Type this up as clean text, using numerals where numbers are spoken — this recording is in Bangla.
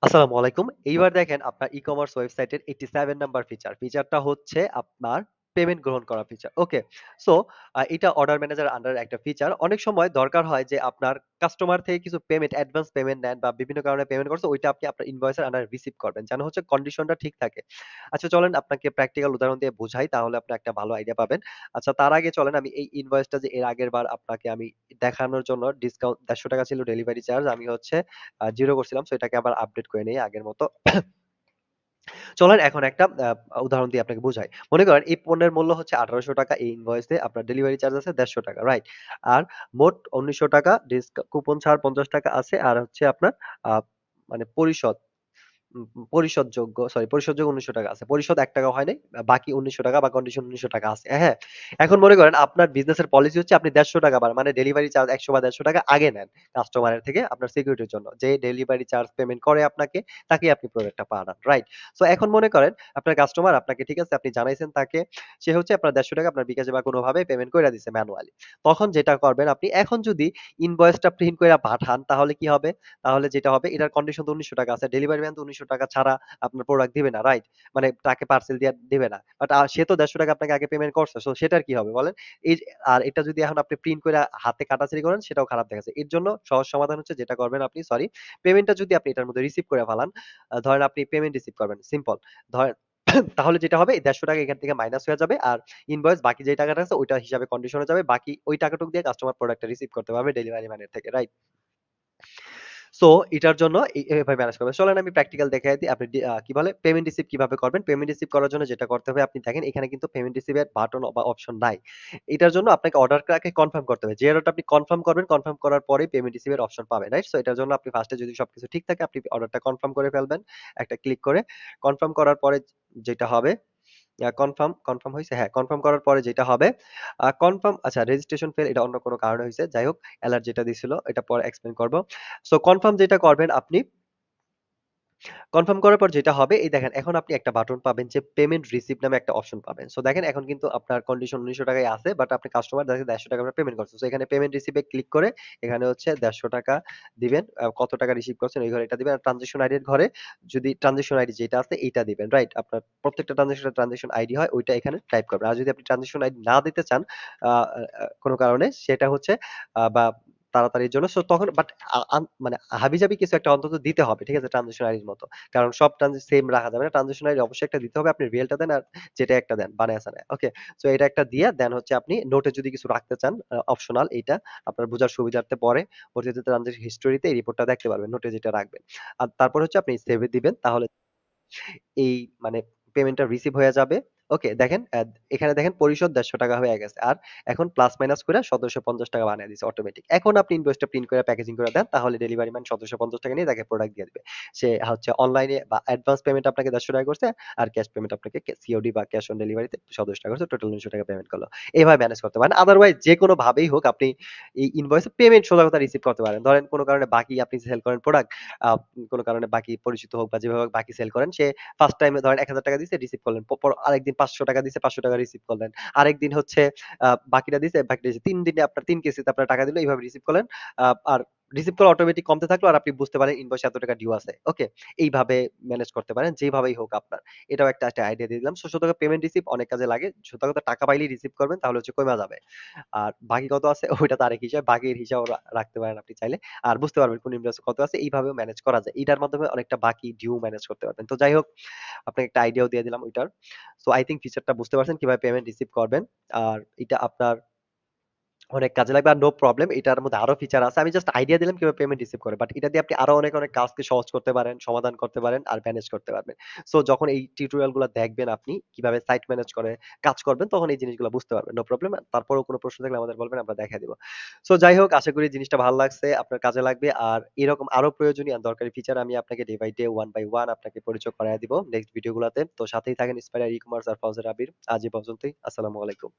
আসসালামু আলাইকুম। এইবার দেখেন আপনার ই-কমার্স ওয়েবসাইটের 87 নাম্বার ফিচার। ফিচারটা হচ্ছে আপনার পেমেন্ট গ্রহণ করা ফিচার। ওকে। সো এটা অর্ডার ম্যানেজার আন্ডার একটা ফিচার। অনেক সময় দরকার হয় যে আপনার কাস্টমার থেকে কিছু পেমেন্ট অ্যাডভান্স পেমেন্ট নেন বা বিভিন্ন কারণে পেমেন্ট করছে ওইটা আপনি আপনার ইনভয়েসের আন্ডারে রিসিভ করবেন। যেন হচ্ছে কন্ডিশনটা ঠিক থাকে। আচ্ছা চলেন আপনাকে প্র্যাকটিক্যাল উদাহরণ দিয়ে বুঝাই তাহলে আপনি একটা ভালো আইডিয়া পাবেন। আচ্ছা তার আগে চলেন আমি এই ইনভয়েসটা যে এর আগের বার আপনাকে আমি দেখানোর জন্য ডিসকাউন্ট ৳১৫০ ছিল ডেলিভারি চার্জ। আমি হচ্ছে 0 করছিলাম। সো এটাকে আবার আপডেট করে নেই আগের মতো। চলেন এখন একটা উদাহরণ দিয়ে আপনাকে বুঝাই। মনে করেন এই পণ্যের মূল্য হচ্ছে ৳১৮০০ এই ইনভয়েসে আপনার ডেলিভারি চার্জ আছে ৳১৫০, রাইট? আর মোট ৳১৯০০ কুপন ছাড় ৳৫০ আছে আর হচ্ছে আপনার আ মানে পরিশোধযোগ্য ৳১৯০০ আছে। পরিশোধ ৳১ হয় নাই। বাকি ৳১৯০০ বা কন্ডিশন ৳১৯০০ আছে। হ্যাঁ? এখন মনে করেন আপনার বিজনেসের পলিসি হচ্ছে আপনি ৳১৫০ মানে ডেলিভারি চার্জ ৳১০০ বা ৳১৫০ আগে নেন কাস্টমারের থেকে আপনার সিকিউরিটির জন্য। যে ডেলিভারি চার্জ পেমেন্ট করে আপনাকে, তাকেই আপনি প্রোডাক্টটা পাঠান। রাইট? সো এখন মনে করেন আপনার কাস্টমার আপনাকে ঠিক আছে আপনি জানাইছেন তাকে, সে হচ্ছে আপনার ৳১৫০ আপনার বিকাশে বা কোনভাবে পেমেন্ট কইরা দিছে ম্যানুয়ালি। তখন যেটা করবেন আপনি এখন যদি ইনভয়েসটা প্রিন্ট কইরা পাঠান তাহলে কি হবে? তাহলে যেটা হবে এটার কন্ডিশন তো ৳১৯০০ আছে। ডেলিভারি ম্যান তো ৳১৯০০ ছাড়া আপনার প্রোডাক্ট দিবে না, রাইট? মানে তাকে পার্সেল দিয়া দিবে না। বাট সে তো ৳১৫০ আপনাকে আগে পেমেন্ট করছে। সো সেটার কি হবে বলেন? এই যে আর এটা যদি এখন আপনি প্রিন্ট কইরা হাতে কাটাছেড়ি করেন সেটাও খারাপ দেখাচ্ছে। এর জন্য সহজ সমাধান হচ্ছে যেটা করবেন আপনি পেমেন্টটা যদি আপনি এটার মধ্যে রিসিভ করে ফালান, ধরেন আপনি পেমেন্ট রিসিভ করবেন। সিম্পল। ধরেন তাহলে যেটা হবে এই ৳১৫০ এখান থেকে মাইনাস হয়ে যাবে। আর ইনভয়েস বাকি যে টাকাটা আছে ওইটা হিসাবে কন্ডিশনে যাবে। বাকি ওই টাকাটুকু দিয়ে কাস্টমার প্রোডাক্টটা রিসিভ করতে পারবে ডেলিভারি ম্যানের থেকে, রাইট? সো এটার জন্য এভাবে ম্যানেজ করবেন। চলেন আমি প্র্যাকটিক্যাল দেখাইয়া দিই। আপনি কি বলে পেমেন্ট রিসিভ কিভাবে করবেন? পেমেন্ট রিসিভ করার জন্য যেটা করতে হবে আপনি দেখেন এখানে কিন্তু পেমেন্ট রিসিভ এর বাটন বা অপশন নাই। এটার জন্য আপনাকে অর্ডারটাকে কনফার্ম করতে হবে। যে অর্ডারটা আপনি কনফার্ম করবেন, কনফার্ম করার পরেই পেমেন্ট রিসিভ এর অপশন পাবেন, রাইট? সো এটার জন্য আপনি ফার্স্ট এ যদি সবকিছু ঠিক থাকে আপনি অর্ডারটা কনফার্ম করে ফেলবেন। একটা ক্লিক করে। কনফার্ম করার পরে যেটা হবে কনফার্ম হইছে? হ্যাঁ, কনফার্ম করার পরে যেটা হবে কনফার্ম আচ্ছা রেজিস্ট্রেশন ফেল এটা অন্য কোনো কারণে হইছে। যাই হোক এলার্ট যেটা দিছিল এটা পরে এক্সপ্লেইন করব। সো কনফার্ম যেটা করবেন আপনি কনফার্ম করার পর যেটা হবে এই দেখেন এখন আপনি একটা বাটন পাবেন যে পেমেন্ট রিসিভ নামে একটা অপশন পাবেন। সো দেখেন এখন কিন্তু আপনার কন্ডিশন ৳১৯০০ ই আছে বাট আপনি কাস্টমার দেখেন ৳১৫০ আপনার পেমেন্ট করছেন। সো এখানে পেমেন্ট রিসিভ এ ক্লিক করে এখানে হচ্ছে ৳১৫০ দিবেন। কত টাকা রিসিভ করছেন ওই ঘরে এটা দিবেন। আর ট্রান্সেকশন আইডি এর ঘরে যদি ট্রান্সেকশন আইডি যেটা আছে এইটা দিবেন। রাইট? আপনার প্রত্যেকটা ট্রান্সেকশন আইডি হয় ওইটা এখানে টাইপ করবেন। আর যদি আপনি ট্রান্সেকশন আইডি না দিতে চান আ কোন কারণে সেটা হচ্ছে বা তাড়াতাড়ির জন্য সো তখন বাট আ আন মানে হাবিজাবি কিছু একটা অন্তত দিতে হবে। ঠিক আছে? ট্রান্সেকশন আইডির মতো। কারণ সব সেম রাখা যাবে না। ট্রান্সেকশন আইডি অবশ্যই একটা দিতে হবে। আপনি রিয়েলটা দেন আর যেটা একটা দেন বানায়া-সানায়া। ওকে? সো এটা একটা দিয়ে দেন হচ্ছে আপনি নোটে যদি কিছু রাখতে চান অপশনাল এইটা আপনার বুঝার সুবিধার্থে পরে পরবর্তীতে ট্রানজেকশন হিস্টরিতে এই রিপোর্টটা দেখতে পারবেন। নোটে যেটা রাখবেন। আর তারপর হচ্ছে আপনি সেভ এ দিবেন। তাহলে এই মানে পেমেন্টটা রিসিভ হয়ে যাবে। ওকে দেখেন এখানে দেখেন পরিশোধ ৳১৫০ হয়ে গেছে। আর এখন প্লাস মাইনাস কইরা ৳১৭৫০ বানায় দিছে অটোমেটিক। এখন আপনি ইনভয়েসটা প্রিন্ট করে প্যাকেজিং করে দেন তাহলে ডেলিভারি ম্যান ৳১৭৫০ নিয়ে তাকে প্রোডাক্ট দিয়ে দিবে। সে হচ্ছে অনলাইনে বা অ্যাডভান্স পেমেন্ট আপনাকে ৳১৫০ করছে আর ক্যাশ পেমেন্ট আপনাকে সিওডি বা ক্যাশ অন ডেলিভারিতে ৳১৭০ করছে। টোটাল ৳৯০০ পেমেন্ট করলো। এভাবে ম্যানেজ করতে পারেন। আদারওয়াইজ যেকোনো ভাবেই হোক আপনি এই ইনভয়েসে পেমেন্ট সোজা কথা রিসিভ করতে পারেন। ধরেন কোন কারণে বাকি আপনি সেল করেন প্রোডাক্ট আ কোন কারণে বাকি পরিচিত হোক বা যেভাবে হোক বাকি সেল করেন সে ফার্স্ট টাইম এ ধরেন ৳১,০০০ দিছে রিসিভ করলেন। পর আরেকদিন ৳৫০০ দিছে ৳৫০০ রিসিভ করলেন। আরেকদিন হচ্ছে বাকিটা দিছে, বাকিটা দিছে। ৩ দিনে আপনার ৩ কিস্তিতে আপনার টাকা দিল। এইভাবে রিসিভ করলেন। আর রিসিভ করা অটোমেটিক কমতে থাকলো আর আপনি বুঝতে পারেন ইনভয়েসে এত টাকা ডিউ আছে। ওকে? এইভাবে ম্যানেজ করতে পারেন যেভাবেই হোক আপনার। এটাও একটা আইডিয়া দিয়ে দিলাম। সো সোজা কথা পেমেন্ট রিসিভ অনেক কাজে লাগে। সোজা কথা টাকা পাইলেই রিসিভ করবেন তাহলে হচ্ছে কইমা যাবে। আর বাকি কত আছে ওইটা তো আরেক হিসাব। বাকির হিসাবও রাখতে পারেন আপনি চাইলে। আর বুঝতে পারবেন কোন ইনভয়েসে কত আছে এইভাবেও ম্যানেজ করা যায়। এটার মাধ্যমে অনেকটা বাকি ডিউ ম্যানেজ করতে পারবেন। তো যাই হোক আপনাকে একটা আইডিয়াও দিয়ে দিলাম ওইটার। সো আই থিংক ফিচারটা বুঝতে পারছেন কিভাবে পেমেন্ট রিসিভ করবেন। আর এটা আপনার অনেক কাজে লাগবে। আর নো প্রবলেম এটার মধ্যে আরো ফিচার আছে। আমি জাস্ট আইডিয়া দিলাম কিভাবে পেমেন্ট রিসিভ করে। বাট এটা দিয়ে আপনি আরো অনেক কাজকে সহজ করতে পারেন, সমাধান করতে পারেন আর ম্যানেজ করতে পারবেন। সো যখন এই টিউটোরিয়াল গুলা দেখবেন আপনি কিভাবে সাইট ম্যানেজ করে কাজ করবেন তখন এই জিনিসগুলো বুঝতে পারবেন। No problem. তারপরেও কোন প্রশ্ন থাকলে আমাদের বলবেন আমরা দেখায় দিব। সো যাই হোক আশা করি জিনিসটা ভালো লাগছে, আপনার কাজে লাগবে। আর এরকম আরো প্রয়োজনীয় আর দরকারি ফিচার আমি আপনাকে day by day, one by one আপনাকে পরিচয় করায় দিব নেক্সট ভিডিও গুলাতে। তো সাথেই থাকেন ইন্সপায়ার ই-কমার্স আর ফজর আবির। আজ এই পর্যন্তই। আসসালামু আলাইকুম।